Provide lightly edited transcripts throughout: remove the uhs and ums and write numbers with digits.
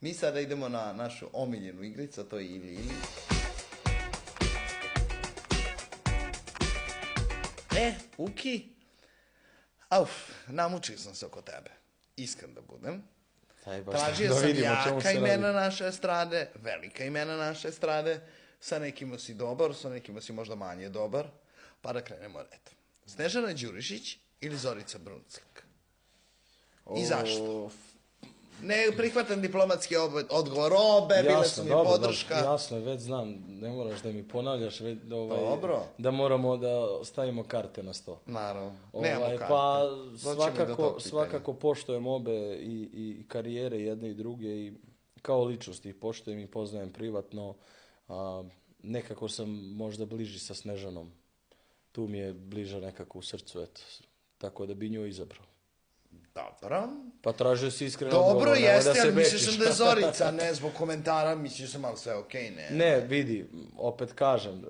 Mi sada idemo na našu omiljenu igricu, a to je ili ili. Uki, namučio sam se oko tebe. Iskren da budem. Tražio sam jaka imena naše estrade, velika imena naše estrade. Sa nekima si dobar, sa nekima si možda manje dobar. Pa da krenemo redom. Snežana Đurišić ili Zorica Bruncek? I zašto? Ne prihvatam diplomatski odgovor. Bile su mi podrška. Jasno, već znam, ne moraš da mi ponavljaš, Dobro. da moramo da stavimo karte na sto. Naravno, nemamo karte. Pa svakako poštujem obe i karijere jedne i druge i kao ličnosti ih poštujem i poznajem privatno. Nekako sam možda bliži sa Snežanom. Tu mi je bliža nekako u srcu, eto. Tako da bi nju izabrao. Dobro. Pa tražio si iskreno odgovor. Dobro, jeste, ali misliš sam da je Zorica, ne zbog komentara, misliš sam ali sve okej, ne? Ne, vidi, opet kažem,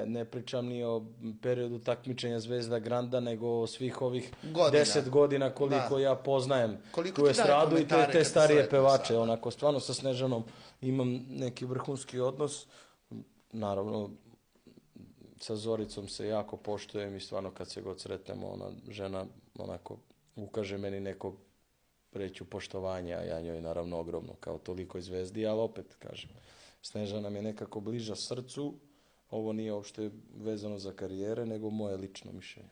ne pričam ni o periodu takmičenja Zvezda Granda, nego o svih ovih 10 godina koliko ja poznajem tu estradu i te starije pevače. Onako, stvarno sa Snežanom imam neki vrhunski odnos. Naravno, sa Zoricom se jako poštujem i stvarno kad se god sretnemo, ona žena onako ukaže meni neko preću poštovanja, a ja njoj naravno ogromno, kao toliko i Zvezdi, ali opet kažem, Snežana nam je nekako bliža srcu, ovo nije uopšte vezano za karijere, nego moje lično mišljenje.